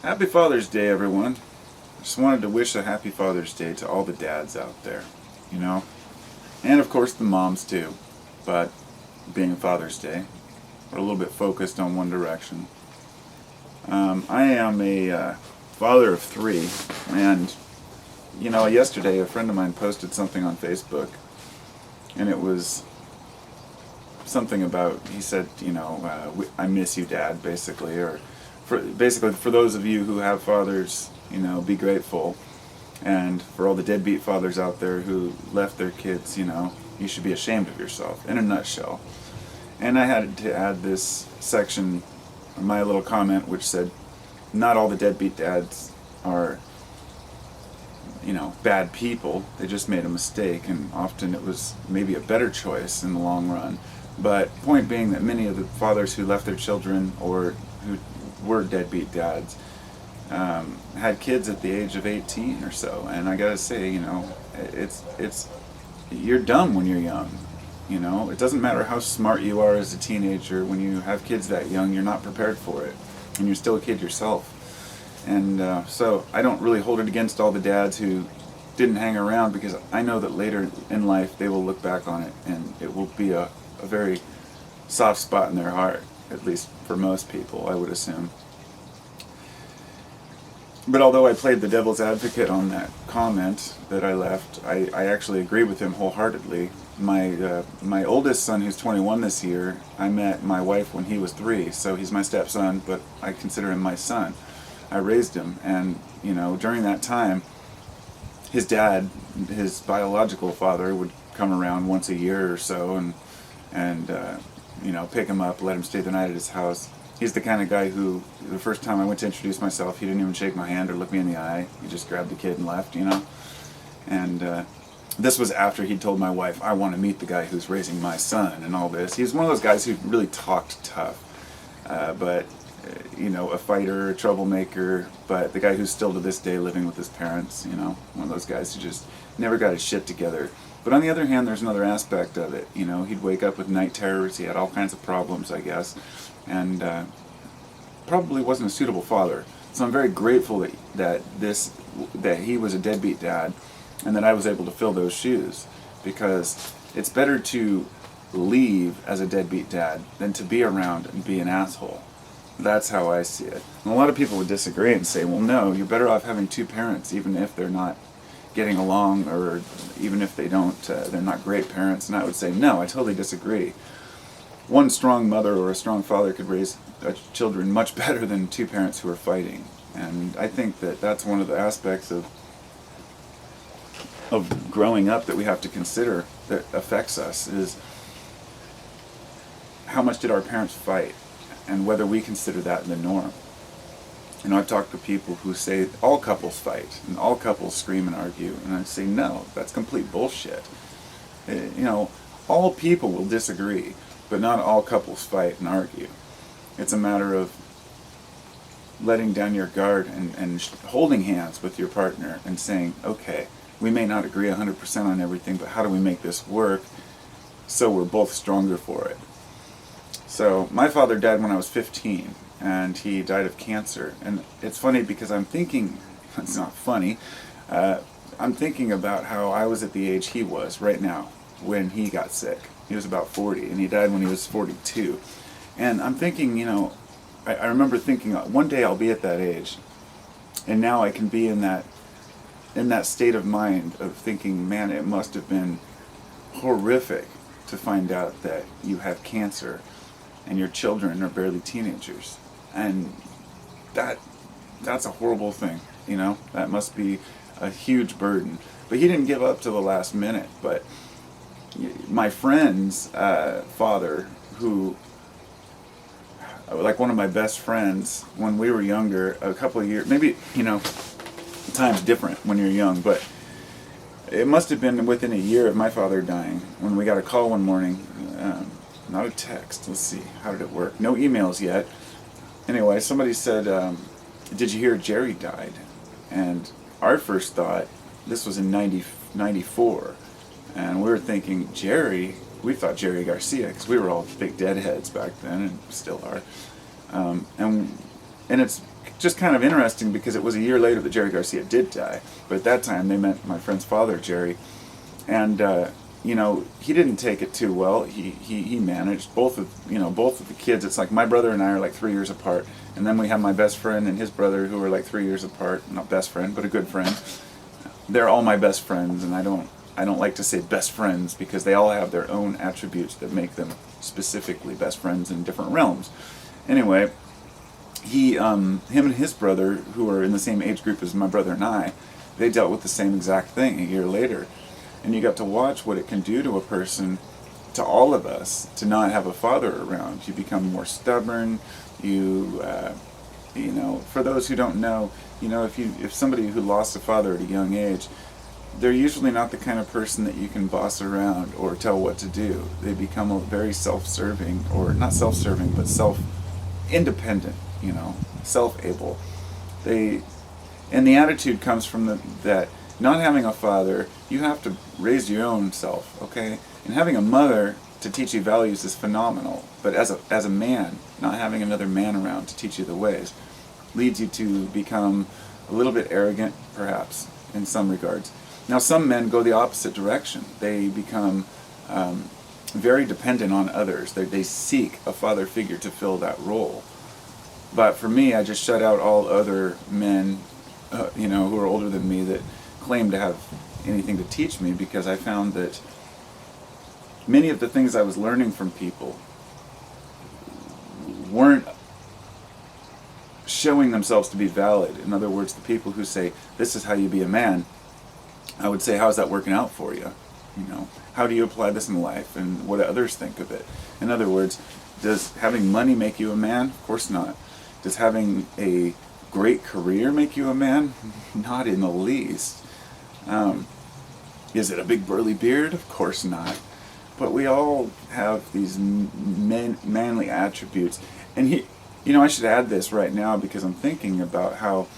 Happy Father's Day, everyone. Just wanted to wish a happy Father's Day to all the dads out there, you know, and of course the moms too. But being Father's Day, we're a little bit focused on one direction. I am a father of three, and yesterday a friend of mine posted something on Facebook, and it was something about, he said, I miss you, Dad, basically, or for those of you who have fathers, be grateful, and for all the deadbeat fathers out there who left their kids, you should be ashamed of yourself, in a nutshell. And I had to add this section, my little comment, which said, not all the deadbeat dads are, bad people. They just made a mistake, and often it was maybe a better choice in the long run. But point being that many of the fathers who left their children or who were deadbeat dads had kids at the age of 18 or so, and I gotta say, it's you're dumb when you're young. It doesn't matter how smart you are as a teenager. When you have kids that young, you're not prepared for it, and you're still a kid yourself. And so I don't really hold it against all the dads who didn't hang around, because I know that later in life they will look back on it and it will be a very soft spot in their heart, at least for most people, I would assume. But although I played the devil's advocate on that comment that I left, I actually agree with him wholeheartedly. My oldest son, who's 21 this year, I met my wife when he was 3, so he's my stepson, but I consider him my son. I raised him, and during that time, his dad, his biological father, would come around once a year or so, and pick him up, let him stay the night at his house. He's the kind of guy who, the first time I went to introduce myself, he didn't even shake my hand or look me in the eye. He just grabbed the kid and left, And this was after he'd told my wife, I want to meet the guy who's raising my son and all this. He was one of those guys who really talked tough, but a fighter, a troublemaker, but the guy who's still to this day living with his parents, one of those guys who just never got his shit together. But on the other hand, there's another aspect of it. He'd wake up with night terrors, he had all kinds of problems, I guess, and probably wasn't a suitable father. So I'm very grateful that he was a deadbeat dad, and that I was able to fill those shoes, because it's better to leave as a deadbeat dad than to be around and be an asshole. That's how I see it. And a lot of people would disagree and say, well, no, you're better off having two parents, even if they're not getting along, or even if they're not great parents. And I would say, no, I totally disagree. One strong mother or a strong father could raise children much better than two parents who are fighting. And I think that that's one of the aspects of growing up that we have to consider that affects us, is how much did our parents fight, and whether we consider that the norm. I've talked to people who say all couples fight and all couples scream and argue, and I say no, that's complete bullshit. All people will disagree, but not all couples fight and argue. It's a matter of letting down your guard and holding hands with your partner and saying, okay, we may not agree 100% on everything, but how do we make this work so we're both stronger for it? So my father died when I was 15, and he died of cancer. And it's funny because I'm thinking, it's not funny, I'm thinking about how I was at the age he was right now when he got sick. He was about 40, and he died when he was 42. And I'm thinking, I remember thinking, one day I'll be at that age, and now I can be in that state of mind of thinking, man, it must have been horrific to find out that you have cancer and your children are barely teenagers. And that's a horrible thing, that must be a huge burden. But he didn't give up to the last minute. But my friend's father, who, like one of my best friends, when we were younger, a couple of years, maybe, time's different when you're young, but it must have been within a year of my father dying when we got a call one morning, not a text, let's see, how did it work? No emails yet. Anyway, somebody said, did you hear Jerry died? And our first thought, this was in 94, and we were thinking, Jerry? We thought Jerry Garcia, because we were all big Deadheads back then, and still are. And And it's just kind of interesting because it was a year later that Jerry Garcia did die. But at that time, they met my friend's father, Jerry. And, you know, he didn't take it too well. He managed both of the kids. It's like my brother and I are like 3 years apart. And then we have my best friend and his brother who are like 3 years apart. Not best friend, but a good friend. They're all my best friends, and I don't like to say best friends because they all have their own attributes that make them specifically best friends in different realms. Anyway, him and his brother, who are in the same age group as my brother and I, they dealt with the same exact thing a year later. And you got to watch what it can do to a person, to all of us, to not have a father around. You become more stubborn. You know, for those who don't know, you know, if somebody who lost a father at a young age, they're usually not the kind of person that you can boss around or tell what to do. They become very self-serving, or not self-serving, but self-independent, you know, self-able. And the attitude comes from that not having a father, you have to raise your own self, okay? And having a mother to teach you values is phenomenal, but as a man, not having another man around to teach you the ways leads you to become a little bit arrogant, perhaps, in some regards. Now, some men go the opposite direction. They become very dependent on others. They seek a father figure to fill that role. But for me, I just shut out all other men, you know, who are older than me that claim to have anything to teach me, because I found that many of the things I was learning from people weren't showing themselves to be valid. In other words, the people who say, this is how you be a man, I would say, how's that working out for you? You know, how do you apply this in life, and what do others think of it? In other words, does having money make you a man? Of course not. Does having a great career make you a man? Not in the least. Is it a big burly beard? Of course not. But we all have these manly attributes. And you know, I should add this right now because I'm thinking about how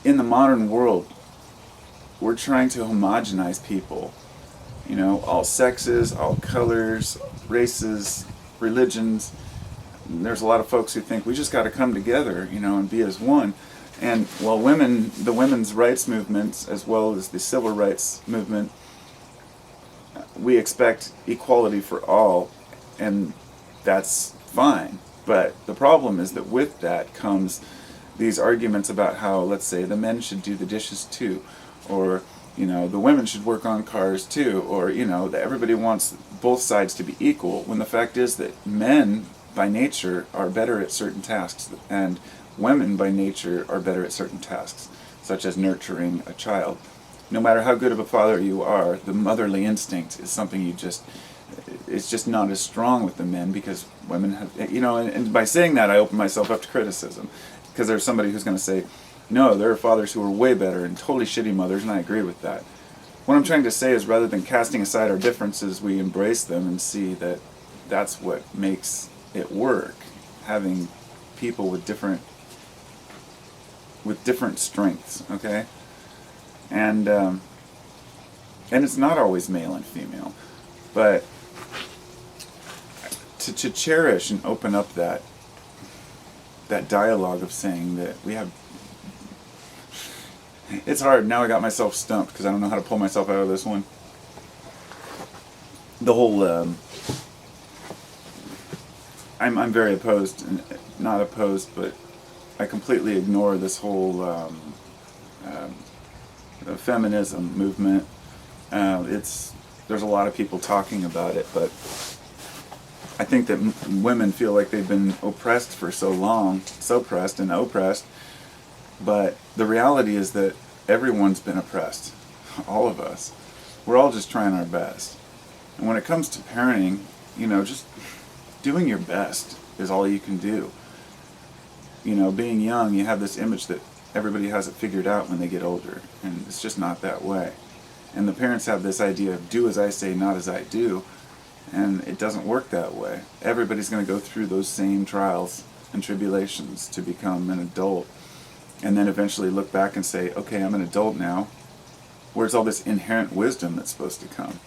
in the modern world we're trying to homogenize people. You know, all sexes, all colors, races, religions. There's a lot of folks who think we just got to come together, you know, and be as one. And while the women's rights movements, as well as the civil rights movement, we expect equality for all, and that's fine. But the problem is that with that comes these arguments about how, let's say, the men should do the dishes too, or, you know, the women should work on cars too, or, you know, that everybody wants both sides to be equal, when the fact is that men by nature are better at certain tasks, and women by nature are better at certain tasks, such as nurturing a child. No matter how good of a father you are, the motherly instinct is something it's just not as strong with the men, because women have, you know, and by saying that I open myself up to criticism, because there's somebody who's going to say, no, there are fathers who are way better and totally shitty mothers, and I agree with that. What I'm trying to say is, rather than casting aside our differences, we embrace them and see that that's what makes it work, having people with different strengths, okay? And it's not always male and female, but to cherish and open up that dialogue of saying that we have. It's hard now. I got myself stumped because I don't know how to pull myself out of this one. The whole I'm very opposed, not opposed, but I completely ignore this whole feminism movement. There's a lot of people talking about it, but I think that women feel like they've been oppressed for so long, suppressed and oppressed, but the reality is that everyone's been oppressed, all of us. We're all just trying our best. And when it comes to parenting, you know, just doing your best is all you can do. You know, being young, you have this image that everybody has it figured out when they get older, and it's just not that way. And the parents have this idea of do as I say, not as I do, and it doesn't work that way. Everybody's going to go through those same trials and tribulations to become an adult, and then eventually look back and say, okay, I'm an adult now. Where's all this inherent wisdom that's supposed to come?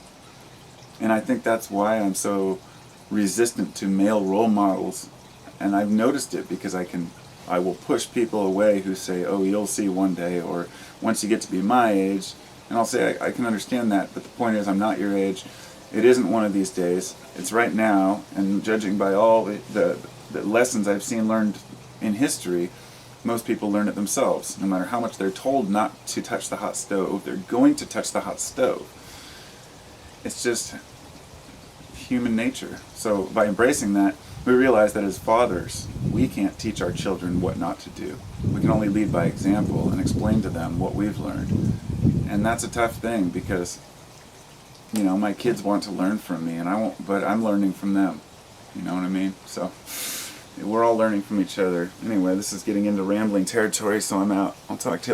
And I think that's why I'm so resistant to male role models And I've noticed it because I will push people away who say, oh, you'll see one day, or once you get to be my age. And I'll say, I can understand that, but the point is, I'm not your age. It isn't one of these days. It's right now, and judging by all the lessons I've seen learned in history, most people learn it themselves. No matter how much they're told not to touch the hot stove, they're going to touch the hot stove. It's just human nature. So by embracing that, we realize that as fathers, we can't teach our children what not to do. We can only lead by example and explain to them what we've learned. And that's a tough thing because, you know, my kids want to learn from me, and I won't, but I'm learning from them. You know what I mean? So we're all learning from each other. Anyway, this is getting into rambling territory, so I'm out. I'll talk to you.